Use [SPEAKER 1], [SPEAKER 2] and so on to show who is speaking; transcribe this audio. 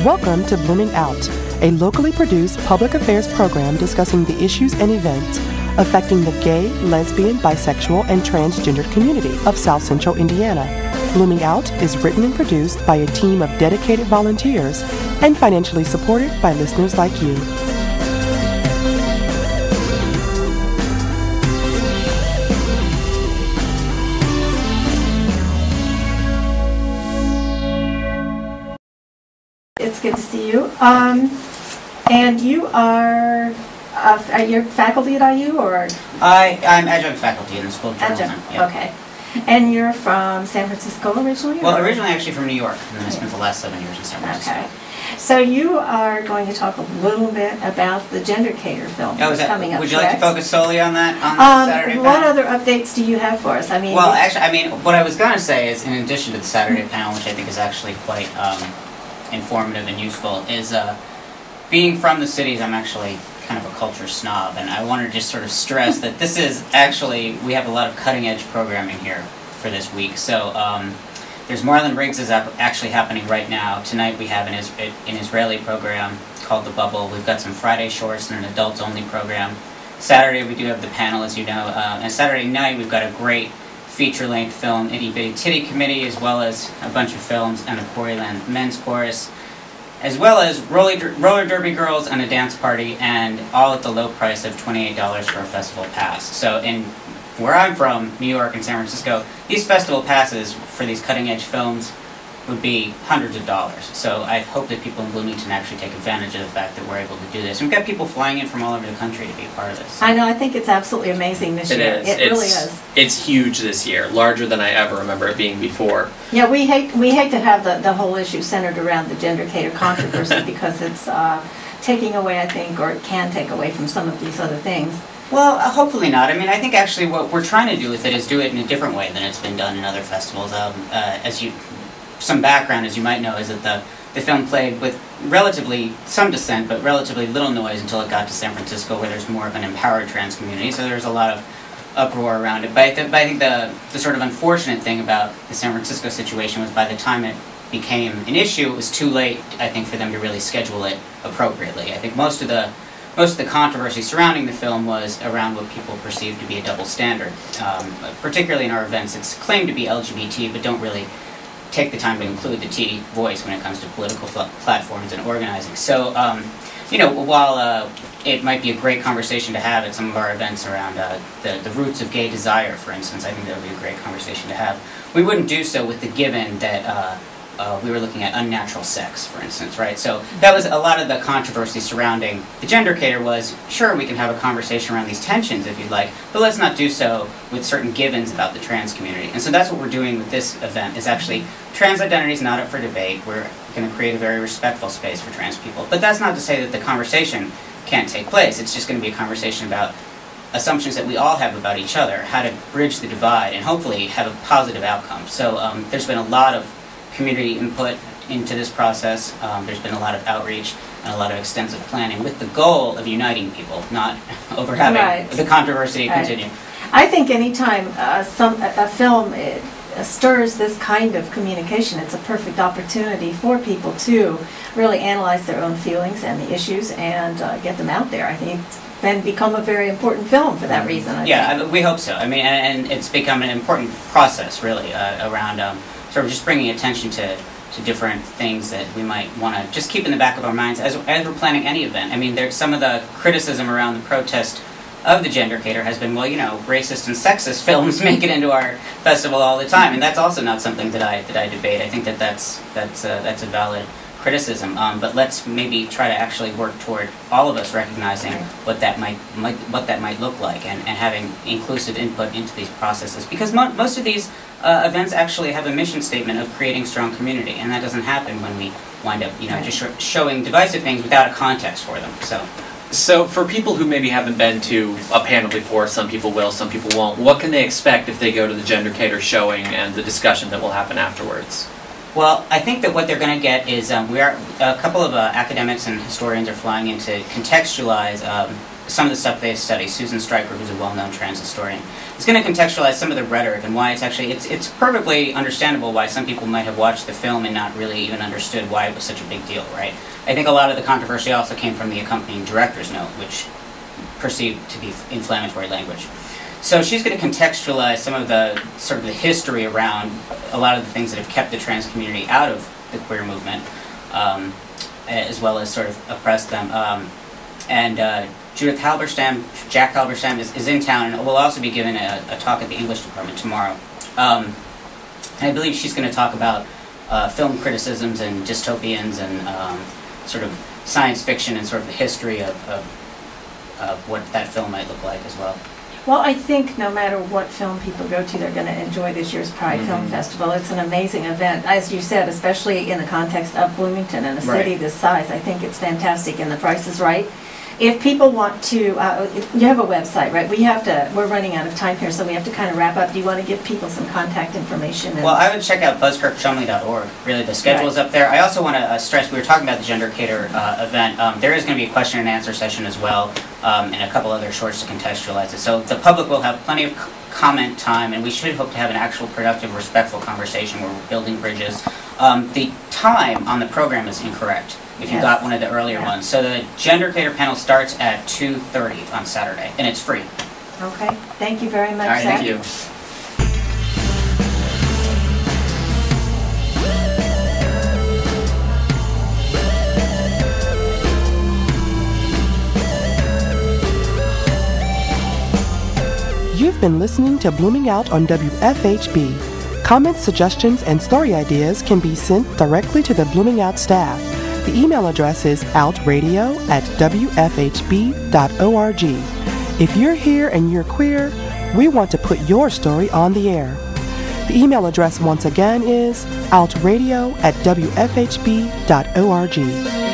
[SPEAKER 1] Welcome to Blooming Out, a locally produced public affairs program discussing the issues and events affecting the gay, lesbian, bisexual, and transgender community of South Central Indiana. Blooming Out is written and produced by a team of dedicated volunteers and financially supported by listeners like you.
[SPEAKER 2] It's good to see you. And you are you faculty at IU or?
[SPEAKER 3] I'm adjunct faculty in the School of Journalism. Yeah.
[SPEAKER 2] Okay. And you're from San Francisco originally?
[SPEAKER 3] Well, originally actually from New York, and then I spent the last 7 years in San Francisco.
[SPEAKER 2] Okay. So you are going to talk a little bit about the Gender Cater film that's coming up.
[SPEAKER 3] Would you like to focus solely on that on Saturday panel?
[SPEAKER 2] What other updates do you have for us? I mean,
[SPEAKER 3] well, actually, what I was going to say is, in addition to the Saturday panel, which I think is actually quite informative and useful, is being from the cities, I'm actually kind of a culture snob, and I want to just sort of stress that this is actually, we have a lot of cutting-edge programming here for this week. So there's Marlon Riggs is actually happening right now. Tonight we have an Israeli program called The Bubble. We've got some Friday shorts and an adults-only program. Saturday we do have the panel, as you know, and Saturday night we've got a great feature-length film, Itty Bitty Titty Committee, as well as a bunch of films and the Quarryland Men's Chorus, as well as roller derby girls and a dance party, and all at the low price of $28 for a festival pass. So in where I'm from, New York and San Francisco, these festival passes for these cutting-edge films would be hundreds of dollars. So I hope that people in Bloomington actually take advantage of the fact that we're able to do this. And we've got people flying in from all over the country to be a part of this. So.
[SPEAKER 2] I know, I think it's absolutely amazing this year.
[SPEAKER 4] It is.
[SPEAKER 2] It really is.
[SPEAKER 4] It's huge this year, larger than I ever remember it being before.
[SPEAKER 2] Yeah, we hate to have the whole issue centered around the Gender Cater controversy because it's taking away, I think, or it can take away from some of these other things.
[SPEAKER 3] Well, hopefully not. I mean, I think actually what we're trying to do with it is do it in a different way than it's been done in other festivals. Some background, as you might know, is that the film played with relatively some dissent, but relatively little noise until it got to San Francisco, where there's more of an empowered trans community. So there's a lot of uproar around it. But I think the sort of unfortunate thing about the San Francisco situation was by the time it became an issue, it was too late, I think, for them to really schedule it appropriately. I think most of the controversy surrounding the film was around what people perceive to be a double standard. Particularly in our events, it's claimed to be LGBT, but don't really take the time to include the T voice when it comes to political platforms and organizing. So, while it might be a great conversation to have at some of our events around the roots of gay desire, for instance, I think that would be a great conversation to have. We wouldn't do so with the given that we were looking at unnatural sex, for instance, right? So that was a lot of the controversy surrounding the Gender Cater was, sure, we can have a conversation around these tensions if you'd like, but let's not do so with certain givens about the trans community. And so that's what we're doing with this event, is actually trans identity is not up for debate. We're going to create a very respectful space for trans people. But that's not to say that the conversation can't take place. It's just going to be a conversation about assumptions that we all have about each other, how to bridge the divide, and hopefully have a positive outcome. So there's been a lot of community input into this process. There's been a lot of outreach and a lot of extensive planning with the goal of uniting people, not over having the controversy continue.
[SPEAKER 2] I think anytime a film stirs this kind of communication, it's a perfect opportunity for people to really analyze their own feelings and the issues and get them out there. I think it's then become a very important film for that reason. I think.
[SPEAKER 3] We hope so. I mean, and it's become an important process, really, around sort of just bringing attention to different things that we might want to just keep in the back of our minds as we're planning any event. I mean, there's some of the criticism around the protest of the Gender Cater has been, well, racist and sexist films make it into our festival all the time, and that's also not something that I debate. I think that's a valid criticism, but let's maybe try to actually work toward all of us recognizing what that might look like and having inclusive input into these processes, because most of these events actually have a mission statement of creating strong community, and that doesn't happen when we wind up just showing divisive things without a context for them.
[SPEAKER 4] So for people who maybe haven't been to a panel before, some people will, some people won't, what can they expect if they go to the Gender Cater showing and the discussion that will happen afterwards?
[SPEAKER 3] Well, I think that what they're going to get is a couple of academics and historians are flying in to contextualize some of the stuff they study. Susan Stryker, who's a well-known trans historian, is going to contextualize some of the rhetoric and why it's perfectly understandable why some people might have watched the film and not really even understood why it was such a big deal, right? I think a lot of the controversy also came from the accompanying director's note, which perceived to be inflammatory language. So she's going to contextualize some of the sort of the history around a lot of the things that have kept the trans community out of the queer movement, as well as sort of oppressed them. Jack Halberstam is in town and will also be giving a talk at the English department tomorrow. And I believe she's going to talk about film criticisms and dystopians and sort of science fiction and sort of the history of what that film might look like as well.
[SPEAKER 2] Well, I think no matter what film people go to, they're going to enjoy this year's Pride Film Festival. It's an amazing event, as you said, especially in the context of Bloomington and a city this size. I think it's fantastic, and the price is right. If people want to, you have a website, right? We're running out of time here, so we have to kind of wrap up. Do you want to give people some contact information?
[SPEAKER 3] Well, I would check out buzzkirkchumley.org. Really, the schedule is up there. I also want to stress, we were talking about the Gender Cater event. There is going to be a question and answer session as well, and a couple other shorts to contextualize it. So the public will have plenty of comment time, and we should hope to have an actual productive, respectful conversation where we're building bridges. The time on the program is incorrect, if you got one of the earlier ones. So the Gender Cater panel starts at 2:30 on Saturday, and it's free.
[SPEAKER 2] Okay, thank you very much,
[SPEAKER 3] All right,
[SPEAKER 2] Zach.
[SPEAKER 3] thank you.
[SPEAKER 1] You've been listening to Blooming Out on WFHB. Comments, suggestions, and story ideas can be sent directly to the Blooming Out staff. The email address is outradio@wfhb.org. If you're here and you're queer, we want to put your story on the air. The email address once again is outradio@wfhb.org.